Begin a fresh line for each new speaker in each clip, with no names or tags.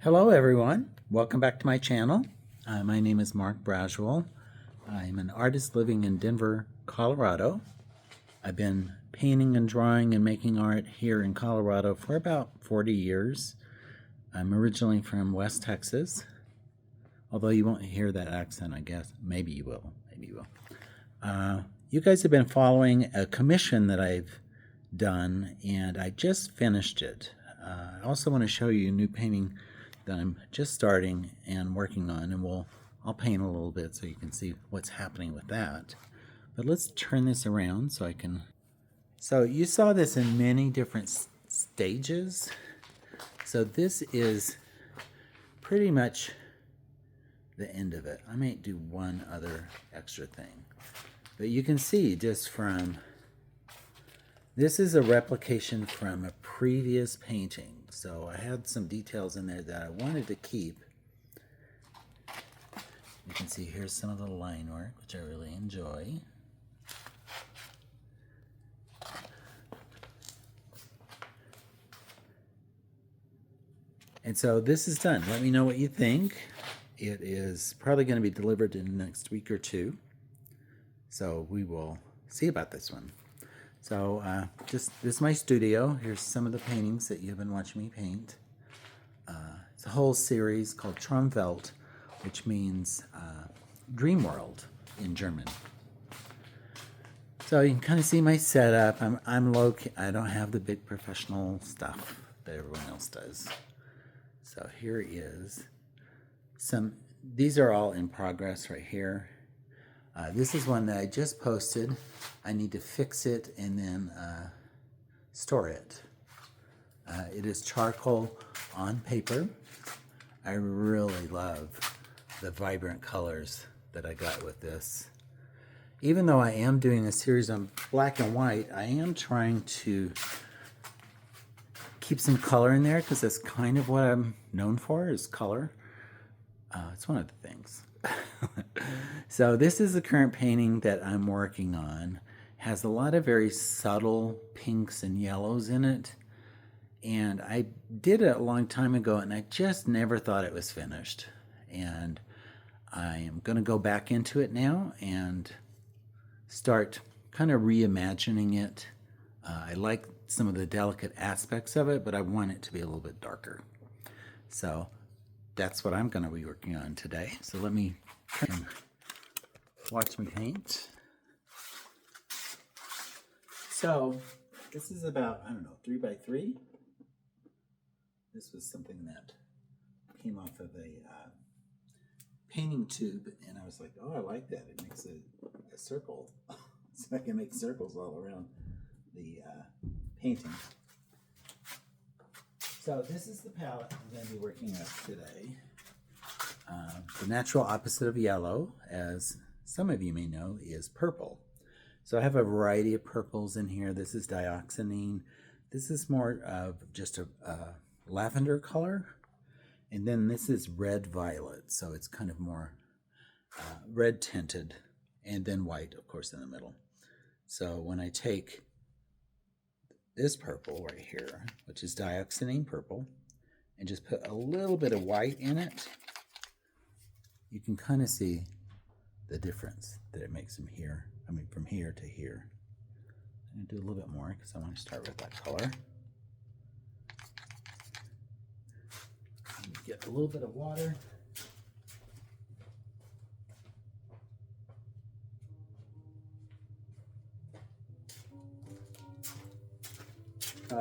Hello everyone, welcome back to my channel. My name is Mark Braswell. I'm an artist living in Denver, Colorado. I've been painting and drawing and making art here in Colorado for about 40 years. I'm originally from West Texas, although you won't hear that accent, I guess. Maybe you will, maybe you will. You guys have been following a commission that I've done, and I just finished it. I also want to show you a new painting that I'm just starting and working on, and I'll paint a little bit so you can see what's happening with that. But let's turn this around so I can. So you saw this in many different stages. So this is pretty much the end of it. I might do one other extra thing, but you can see just from this is a replication from a previous painting. So I had some details in there that I wanted to keep. You can see here's some of the line work, which I really enjoy. And so this is done. Let me know what you think. It is probably going to be delivered in the next week or two. So we will see about this one. So this is my studio. Here's some of the paintings that you've been watching me paint. It's a whole series called Traumwelt, which means dream world in German. So you can kind of see my setup. I'm low key. I don't have the big professional stuff that everyone else does. So here is some. These are all in progress right here. This is one that I just posted. I need to fix it and then store it. It is charcoal on paper. I really love the vibrant colors that I got with this. Even though I am doing a series on black and white, I am trying to keep some color in there because that's kind of what I'm known for, is color. It's one of the things. So this is the current painting that I'm working on. It has a lot of very subtle pinks and yellows in it. And I did it a long time ago and I just never thought it was finished. And I am going to go back into it now and start kind of reimagining it. I like some of the delicate aspects of it, but I want it to be a little bit darker. So that's what I'm going to be working on today. So let me watch me paint. So this is about, I don't know, 3x3. This was something that came off of a painting tube, and I was like, oh, I like that. It makes a circle. So I can make circles all around the painting. So this is the palette I'm going to be working with today. The natural opposite of yellow, as some of you may know, is purple. So I have a variety of purples in here. This is dioxanine. This is more of just a lavender color. And then this is red violet. So it's kind of more red tinted. And then white, of course, in the middle. So when I take this purple right here, which is dioxanine purple, and just put a little bit of white in it, you can kind of see the difference that it makes from here. I mean, from here to here. I'm going to do a little bit more because I want to start with that color. Get a little bit of water.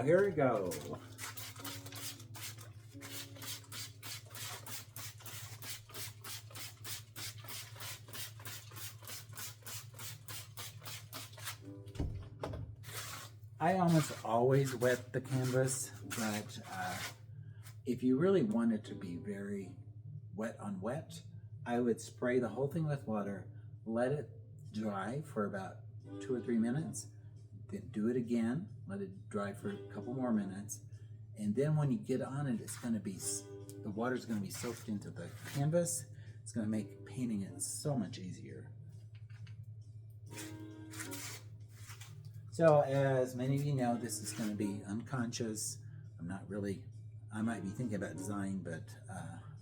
Here we go. I almost always wet the canvas, but if you really want it to be very wet on wet, I would spray the whole thing with water, let it dry for about 2 or 3 minutes, then do it again, let it dry for a couple more minutes, and then when you get on it, it's going to be, the water's going to be soaked into the canvas. It's going to make painting it so much easier. So as many of you know, this is going to be unconscious. I'm not really I might be thinking about design, but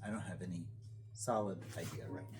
I don't have any solid idea right now.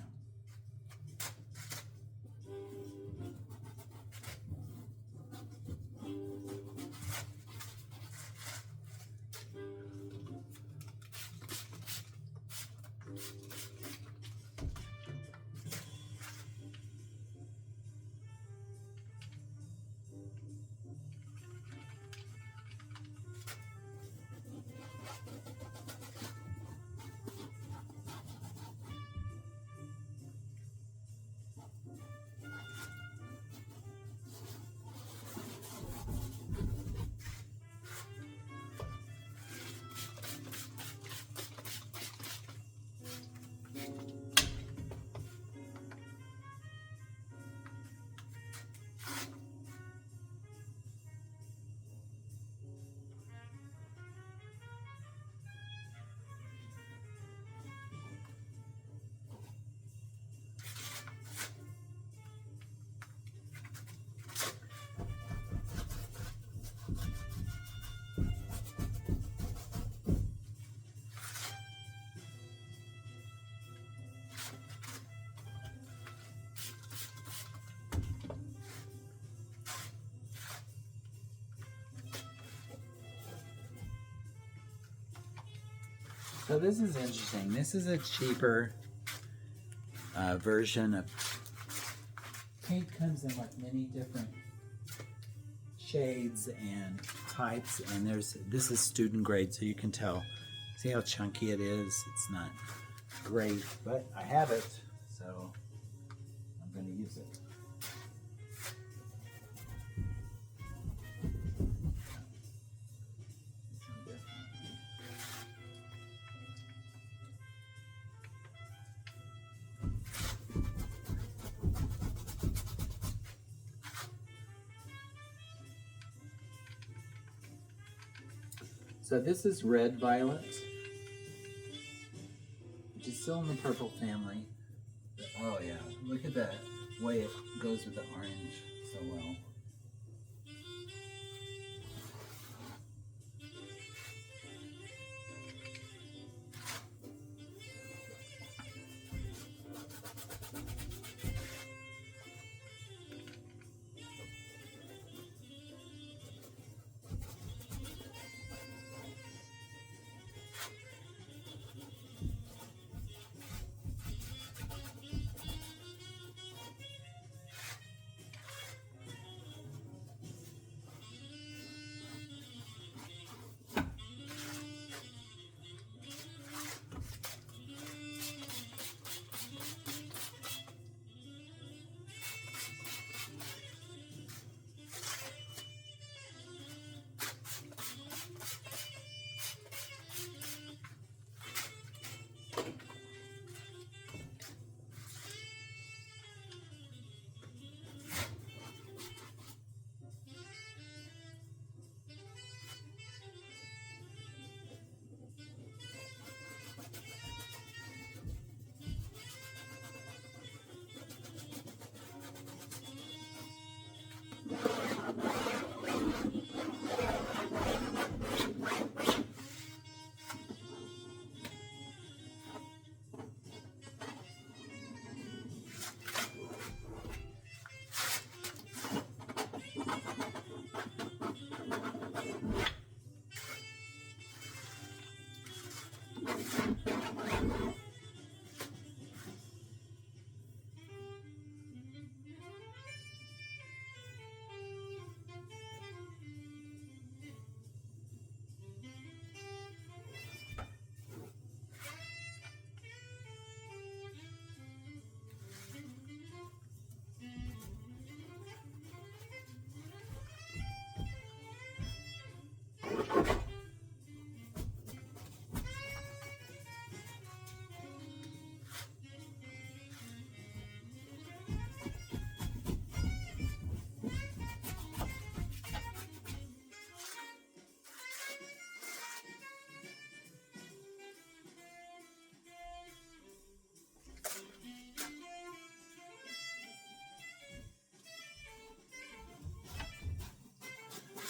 So this is interesting. This is a cheaper version of paint. Comes in like many different shades and types, and this is student grade, so you can tell. See how chunky it is? It's not great, but I have it, so I'm going to use it. So this is red violet, which is still in the purple family. But, oh yeah, look at that way it goes with the orange so well.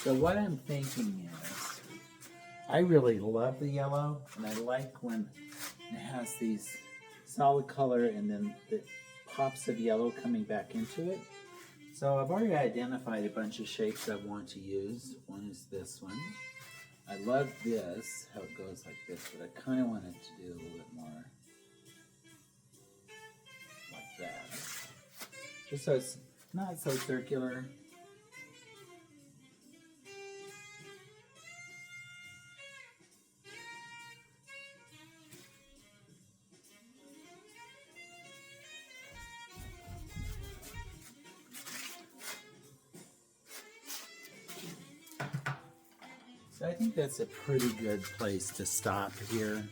So what I'm thinking is, I really love the yellow, and I like when it has these solid color and then the pops of yellow coming back into it. So I've already identified a bunch of shapes I want to use. One is this one. I love this, how it goes like this, but I kind of want it to do a little bit more like that. Just so it's not so circular. So I think that's a pretty good place to stop here.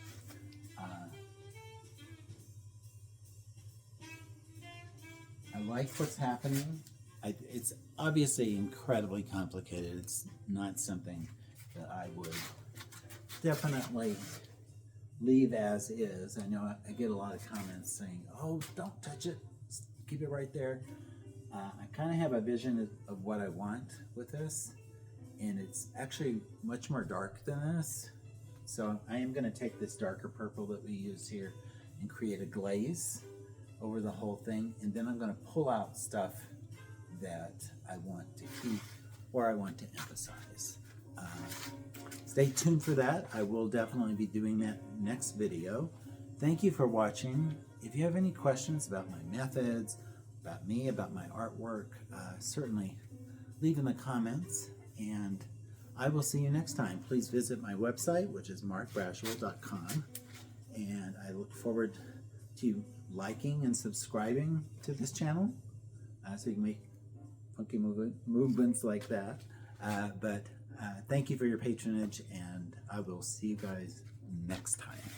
I like what's happening. It's obviously incredibly complicated. It's not something that I would definitely leave as is. I know I get a lot of comments saying, oh, don't touch it, keep it right there. I kind of have a vision of what I want with this, and it's actually much more dark than this. So I am going to take this darker purple that we use here and create a glaze over the whole thing, and then I'm going to pull out stuff that I want to keep or I want to emphasize. Stay tuned for that. I will definitely be doing that next video. Thank you for watching. If you have any questions about my methods, about me, about my artwork, certainly leave in the comments, and I will see you next time. Please visit my website, which is markbrashwell.com, and I look forward to liking and subscribing to this channel so you can make funky movements like that. But thank you for your patronage, and I will see you guys next time.